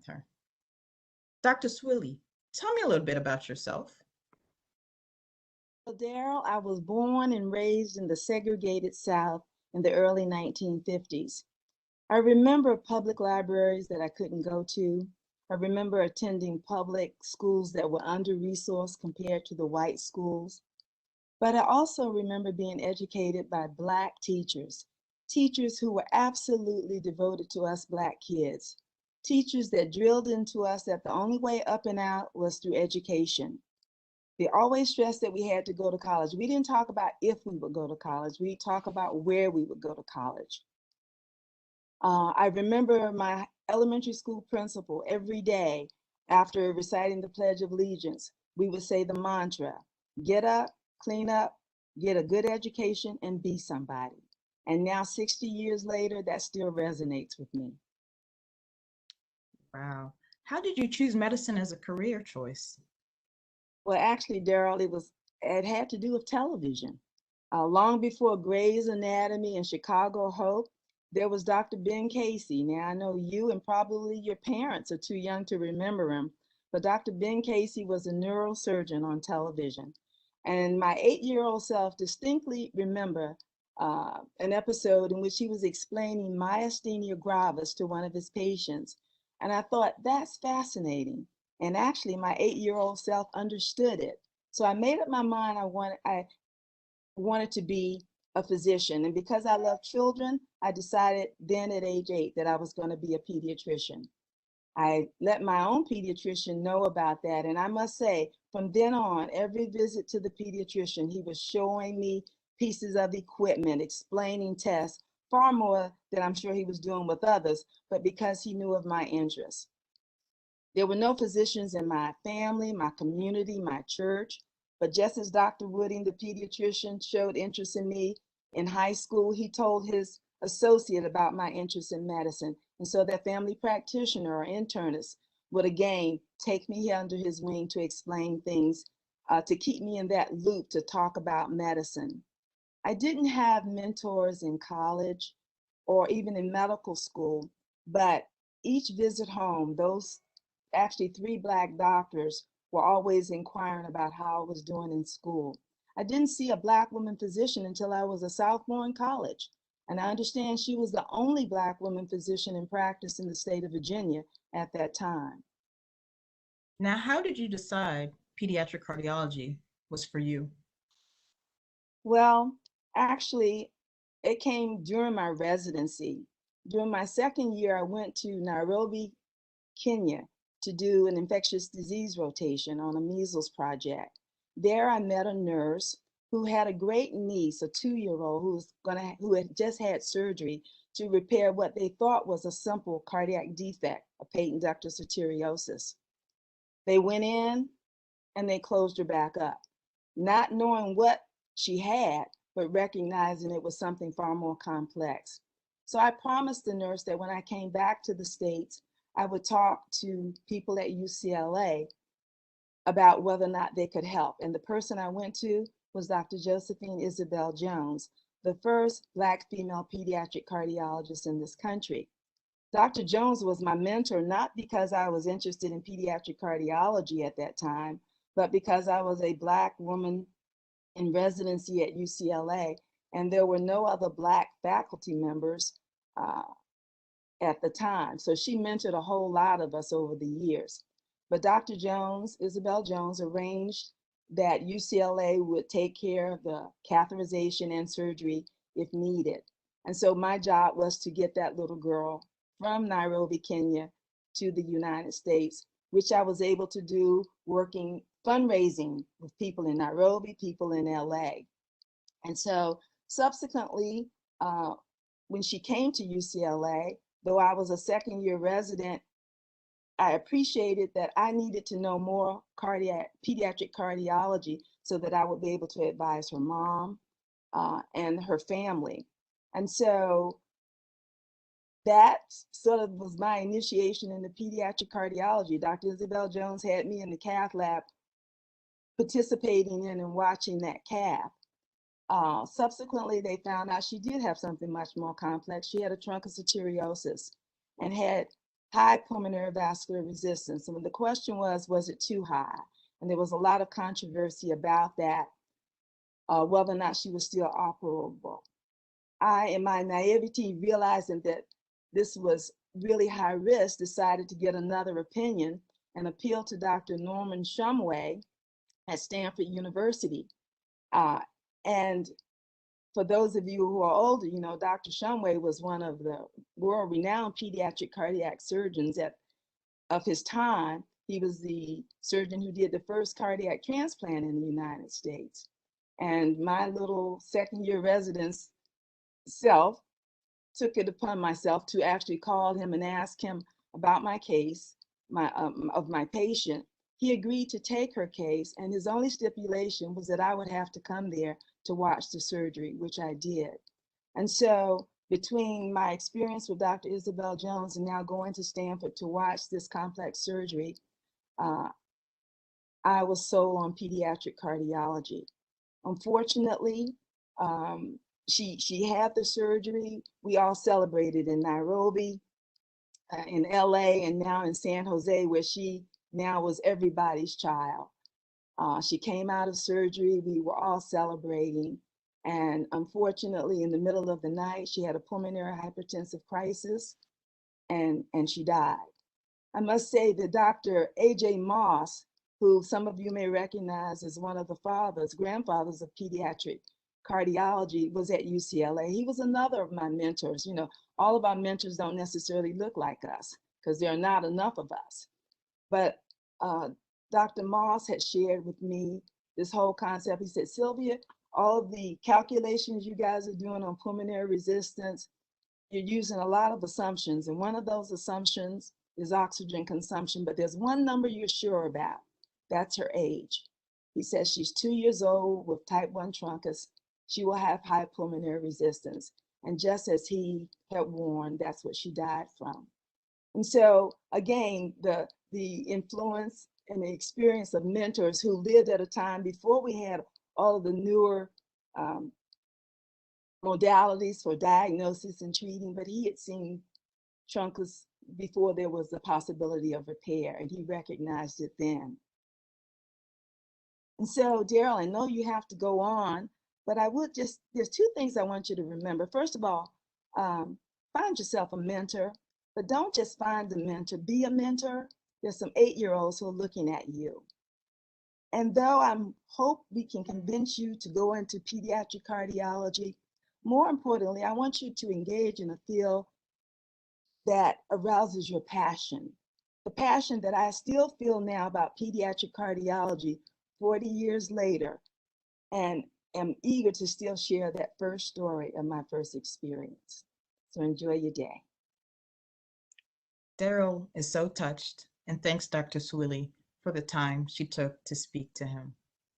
with her. Dr. Swilley, tell me a little bit about yourself. Well, Daryl, I was born and raised in the segregated South in the early 1950s. I remember public libraries that I couldn't go to. I remember attending public schools that were under-resourced compared to the white schools. But I also remember being educated by Black teachers, teachers who were absolutely devoted to us Black kids, teachers that drilled into us that the only way up and out was through education. They always stressed that we had to go to college. We didn't talk about if we would go to college. We talk about where we would go to college. I remember my elementary school principal every day after reciting the Pledge of Allegiance, we would say the mantra, get up, clean up, get a good education, and be somebody. And now 60 years later, that still resonates with me. Wow. How did you choose medicine as a career choice? Well, actually, Daryl, it had to do with television. Long before Grey's Anatomy and Chicago Hope, there was Dr. Ben Casey. Now, I know you and probably your parents are too young to remember him, but Dr. Ben Casey was a neurosurgeon on television. And my 8-year-old self distinctly remember an episode in which he was explaining myasthenia gravis to one of his patients. And I thought, that's fascinating. And actually, my 8-year-old self understood it. So I made up my mind I wanted to be a physician. And because I love children, I decided then at age 8 that I was going to be a pediatrician. I let my own pediatrician know about that. And I must say, from then on, every visit to the pediatrician, he was showing me pieces of equipment, explaining tests, far more than I'm sure he was doing with others, but because he knew of my interests. There were no physicians in my family, my community, my church, but just as Dr. Wooding, the pediatrician, showed interest in me in high school, he told his associate about my interest in medicine. And so that family practitioner or internist would again take me under his wing to explain things, to keep me in that loop to talk about medicine. I didn't have mentors in college or even in medical school, but each visit home, those actually 3 Black doctors were always inquiring about how I was doing in school. I didn't see a Black woman physician until I was a sophomore in college. And I understand she was the only Black woman physician in practice in the state of Virginia at that time. Now, how did you decide pediatric cardiology was for you? Well, actually, it came during my residency. During my second year, I went to Nairobi, Kenya, to do an infectious disease rotation on a measles project. There I met a nurse who had a great niece, a 2-year-old, who had just had surgery to repair what they thought was a simple cardiac defect, a patent ductus arteriosus. They went in and they closed her back up, not knowing what she had, but recognizing it was something far more complex. So I promised the nurse that when I came back to the States, I would talk to people at UCLA about whether or not they could help. And the person I went to was Dr. Josephine Isabel Jones, the first Black female pediatric cardiologist in this country. Dr. Jones was my mentor, not because I was interested in pediatric cardiology at that time, but because I was a Black woman in residency at UCLA, and there were no other Black faculty members uh, at the time. So she mentored a whole lot of us over the years. But Dr. Jones, Isabel Jones, arranged that UCLA would take care of the catheterization and surgery if needed. And so my job was to get that little girl from Nairobi, Kenya to the United States, which I was able to do working fundraising with people in Nairobi, people in LA. And so subsequently, uh, when she came to UCLA, though I was a second year resident, I appreciated that I needed to know more pediatric cardiology so that I would be able to advise her mom and her family. And so that sort of was my initiation into pediatric cardiology. Dr. Isabel Jones had me in the cath lab participating in and watching that cath. Subsequently, they found out she did have something much more complex. She had a truncus arteriosus and had high pulmonary vascular resistance. And the question was it too high? And there was a lot of controversy about that, whether or not she was still operable. I, in my naivety, realizing that this was really high risk, decided to get another opinion and appealed to Dr. Norman Shumway at Stanford University. And for those of you who are older, you know, Dr. Shumway was one of the world-renowned pediatric cardiac surgeons of his time. He was the surgeon who did the first cardiac transplant in the United States. And my little second-year residence self took it upon myself to actually call him and ask him about my case, of my patient. He agreed to take her case, and his only stipulation was that I would have to come there to watch the surgery, which I did. And so between my experience with Dr. Isabel Jones and now going to Stanford to watch this complex surgery, I was sold on pediatric cardiology. Unfortunately, she had the surgery. We all celebrated in Nairobi, in LA, and now in San Jose, where she now was everybody's child. She came out of surgery. We were all celebrating. And unfortunately, in the middle of the night, she had a pulmonary hypertensive crisis and she died. I must say that Dr. A.J. Moss, who some of you may recognize as one of the grandfathers of pediatric cardiology, was at UCLA. He was another of my mentors. You know, all of our mentors don't necessarily look like us because there are not enough of us. But Dr. Moss had shared with me this whole concept. He said, Sylvia, all of the calculations you guys are doing on pulmonary resistance, you're using a lot of assumptions. And one of those assumptions is oxygen consumption, but there's one number you're sure about. That's her age. He says she's 2 years old with type 1 truncus. She will have high pulmonary resistance. And just as he had warned, that's what she died from. And so again, the influence and the experience of mentors who lived at a time before we had all of the newer modalities for diagnosis and treating, but he had seen truncus before there was the possibility of repair, and he recognized it then. And so, Daryl, I know you have to go on, but there's two things I want you to remember. First of all, find yourself a mentor, but don't just find a mentor, be a mentor. There's some 8-year-olds who are looking at you. And though I hope we can convince you to go into pediatric cardiology, more importantly, I want you to engage in a field that arouses your passion. The passion that I still feel now about pediatric cardiology 40 years later, and am eager to still share that first story of my first experience. So enjoy your day. Daryl is so touched and thanks Dr. Swilley for the time she took to speak to him.